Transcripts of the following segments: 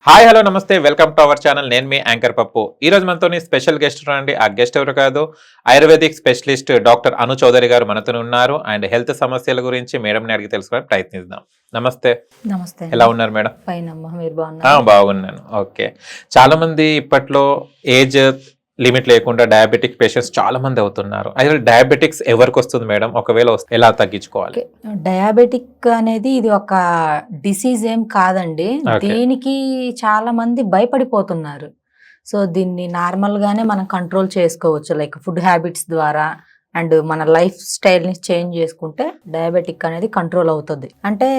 Hi hello నమస్తే welcome to our channel. నేను మీ anchor పప్పు. ఈ రోజు మనతో స్పెషల్ గెస్ట్ రండి. ఆ గెస్ట్ ఎవరు కాదు, ఆయుర్వేదిక్ స్పెషలిస్ట్ డాక్టర్ అను చౌదరి గారు మనతో ఉన్నారు. అండ్ హెల్త్ సమస్యల గురించి మేడం అడిగి తెలుసుకోవడానికి ప్రయత్నిద్దాం. నమస్తే. నమస్తే. ఎలా ఉన్నారు మేడం? ఫైన్ అమ్మా, మీరు బాగున్నారా? బాగున్నాను. ఓకే. చాలా మంది ఇప్పట్లో ఏజ్ లిమిట్ లేకుండా డయాబెటిక్ పేషెంట్స్ చాలా మంది అవుతున్నారు. అయితే డయాబెటిక్స్ ఎవరికి వస్తుంది మేడం? ఒకవేళ వస్తే ఎలా తగ్గించుకోవాలి? డయాబెటిక్ అనేది ఇది ఒక డిసీజ్ ఏం కాదండి. దీనికి చాలా మంది భయపడిపోతున్నారు. సో దీన్ని నార్మల్ గానే మనం కంట్రోల్ చేసుకోవచ్చు, లైక్ ఫుడ్ హ్యాబిట్స్ ద్వారా అండ్ మన లైఫ్ స్టైల్ ని చేంజ్ చేసుకుంటే డయాబెటిక్ అనేది కంట్రోల్ అవుతుంది. అంటే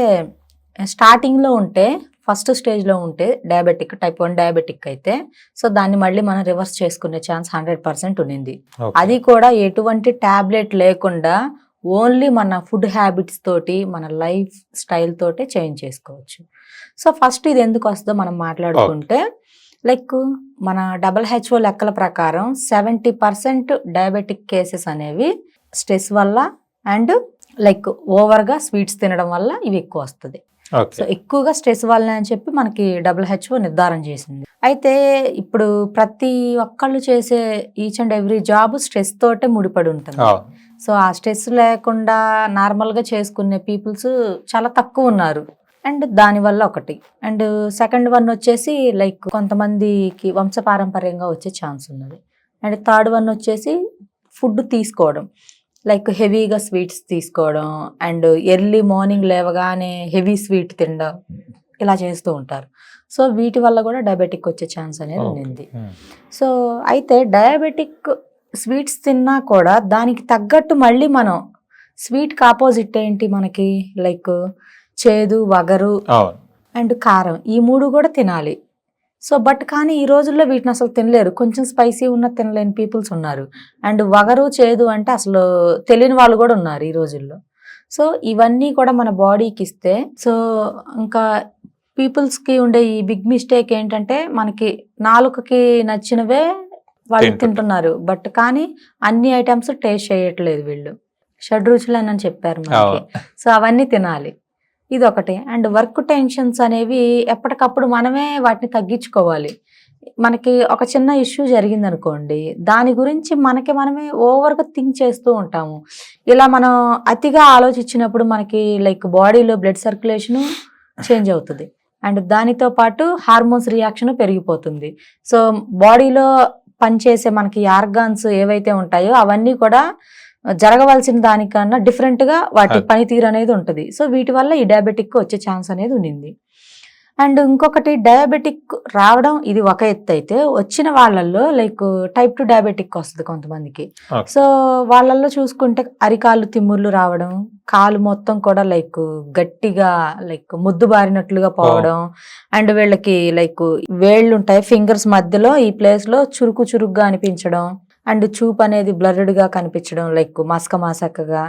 స్టార్టింగ్ లో ఉంటే, ఫస్ట్ స్టేజ్ లో ఉంటే డయాబెటిక్, టైప్ 1 డయాబెటిక్ అయితే సో దాన్ని మళ్ళీ మనం రివర్స్ చేసుకునే ఛాన్స్ 100% ఉన్నింది. అది కూడా ఎటువంటి టాబ్లెట్ లేకుండా ఓన్లీ మన ఫుడ్ హ్యాబిట్స్ తోటి, మన లైఫ్ స్టైల్ తోటి చేంజ్ చేసుకోవచ్చు. సో ఫస్ట్ ఇది ఎందుకు వస్తుందో మనం మాట్లాడుకుంటే, లైక్ మన WHO లెక్కల ప్రకారం 70% డయాబెటిక్ కేసెస్ అనేవి స్ట్రెస్ వల్ల అండ్ లైక్ ఓవర్గా స్వీట్స్ తినడం వల్ల ఇవి ఎక్కువ వస్తుంది. సో ఎక్కువగా స్ట్రెస్ వల్ల అని చెప్పి మనకి WHO నిర్ధారణ చేసింది. అయితే ఇప్పుడు ప్రతి ఒక్కళ్ళు చేసే each and every job stress తోటే ముడిపడి ఉంటుంది. సో ఆ స్ట్రెస్ లేకుండా నార్మల్ గా చేసుకునే పీపుల్స్ చాలా తక్కువ ఉన్నారు. అండ్ దానివల్ల ఒకటి. అండ్ సెకండ్ వన్ వచ్చేసి లైక్ కొంతమందికి వంశపారంపర్యంగా వచ్చే ఛాన్స్ ఉన్నది. అండ్ థర్డ్ వన్ వచ్చేసి ఫుడ్ తీసుకోవడం, లైక్ హెవీగా స్వీట్స్ తీసుకోవడం అండ్ ఎర్లీ మార్నింగ్ లేవగానే హెవీ స్వీట్ తినడం, ఇలా చేస్తూ ఉంటారు. సో వీటి వల్ల కూడా డయాబెటిక్ వచ్చే ఛాన్స్ అనేది ఉంది. సో అయితే డయాబెటిక్ స్వీట్స్ తిన్నా కూడా దానికి తగ్గట్టు మళ్ళీ మనం స్వీట్కి ఆపోజిట్ ఏంటి మనకి, లైక్ చేదు, వగరు అండ్ కారం, ఈ మూడు కూడా తినాలి. సో బట్ కానీ ఈ రోజుల్లో వీటిని అసలు తినలేరు. కొంచెం స్పైసీ ఉన్న తినలేని పీపుల్స్ ఉన్నారు. అండ్ వగరు, చేదు అంటే అసలు తెలియని వాళ్ళు కూడా ఉన్నారు ఈ రోజుల్లో. సో ఇవన్నీ కూడా మన బాడీకి ఇస్తే, సో ఇంకా పీపుల్స్కి ఉండే ఈ బిగ్ మిస్టేక్ ఏంటంటే, మనకి నాలుకకి నచ్చినవే వాళ్ళు తింటున్నారు. బట్ కానీ అన్ని ఐటమ్స్ టేస్ట్ చేయట్లేదు వీళ్ళు. షడ్రుచులు అని చెప్పారు మనకి. సో అవన్నీ తినాలి, ఇది ఒకటి. అండ్ వర్క్ టెన్షన్స్ అనేవి ఎప్పటికప్పుడు మనమే వాటిని తగ్గించుకోవాలి. మనకి ఒక చిన్న ఇష్యూ జరిగింది అనుకోండి, దాని గురించి మనమే ఓవర్గా థింక్ చేస్తూ ఉంటాము. ఇలా మనం అతిగా ఆలోచించినప్పుడు మనకి లైక్ బాడీలో బ్లడ్ సర్క్యులేషన్ చేంజ్ అవుతుంది. అండ్ దానితో పాటు హార్మోన్స్ రియాక్షన్ పెరిగిపోతుంది. సో బాడీలో పనిచేసే మనకి ఆర్గాన్స్ ఏవైతే ఉంటాయో అవన్నీ కూడా జరగవలసిన దానికన్నా డిఫరెంట్గా వాటి పనితీరు అనేది ఉంటుంది. సో వీటి వల్ల ఈ డయాబెటిక్ వచ్చే ఛాన్స్ అనేది ఉండింది. అండ్ ఇంకొకటి, డయాబెటిక్ రావడం ఇది ఒక ఎత్తు అయితే, వచ్చిన వాళ్ళల్లో లైక్ టైప్ 2 డయాబెటిక్ వస్తుంది కొంతమందికి. సో వాళ్ళల్లో చూసుకుంటే అరికాళ్ళు తిమ్ముర్లు రావడం, కాలు మొత్తం కూడా లైక్ గట్టిగా లైక్ ముద్దు బారినట్లుగా పోవడం, అండ్ వీళ్ళకి లైక్ వేళ్ళు ఉంటాయి ఫింగర్స్ మధ్యలో, ఈ ప్లేస్ లో చురుకు చురుగ్గా అనిపించడం, అండ్ చూపు అనేది బ్లర్డ్గా కనిపించడం, లైక్ మసకగా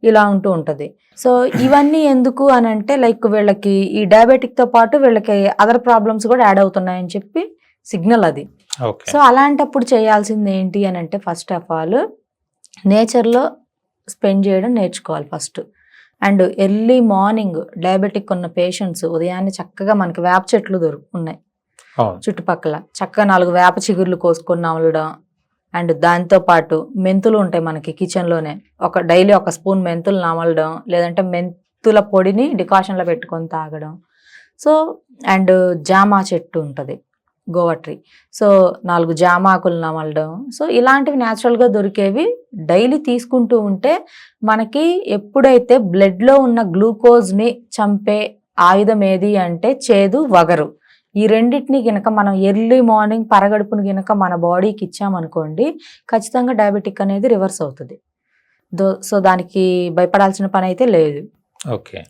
ఇలా ఉంటూ ఉంటుంది. సో ఇవన్నీ ఎందుకు అని అంటే, లైక్ వీళ్ళకి ఈ డయాబెటిక్ తో పాటు వీళ్ళకి అదర్ ప్రాబ్లమ్స్ కూడా యాడ్ అవుతున్నాయని చెప్పి సిగ్నల్ అది. సో అలాంటప్పుడు చేయాల్సింది ఏంటి అని అంటే, ఫస్ట్ ఆఫ్ ఆల్ నేచర్లో స్పెండ్ చేయడం నేర్చుకోవాలి first. And early morning diabetic ఉన్న పేషెంట్స్ ఉదయాన్నే చక్కగా మనకి వేప చెట్లు ఉన్నాయి చుట్టుపక్కల, చక్కగా 4 వేప చిగుర్లు కోసుకొని నమలడం. అండ్ దాంతో పాటు మెంతులు ఉంటాయి మనకి కిచెన్లోనే, డైలీ 1 స్పూన్ మెంతులు నమలడం, లేదంటే మెంతుల పొడిని డికాషన్లో పెట్టుకొని తాగడం. సో అండ్ జామా చెట్టు ఉంటుంది, గోవా ట్రీ, సో 4 జామాకులు నమలడం. సో ఇలాంటివి న్యాచురల్గా దొరికేవి డైలీ తీసుకుంటూ ఉంటే మనకి ఎప్పుడైతే బ్లడ్లో ఉన్న గ్లూకోజ్ని చంపే ఆయుధం ఏది అంటే చేదు, వగరు. ఈ రెండింటిని గినక మనం ఎర్లీ మార్నింగ్ పరగడుపుని గినక మన బాడీకి ఇచ్చామనుకోండి, ఖచ్చితంగా డయాబెటిక్ అనేది రివర్స్ అవుతుంది. సో దానికి భయపడాల్సిన పని అయితే లేదు. ఓకే.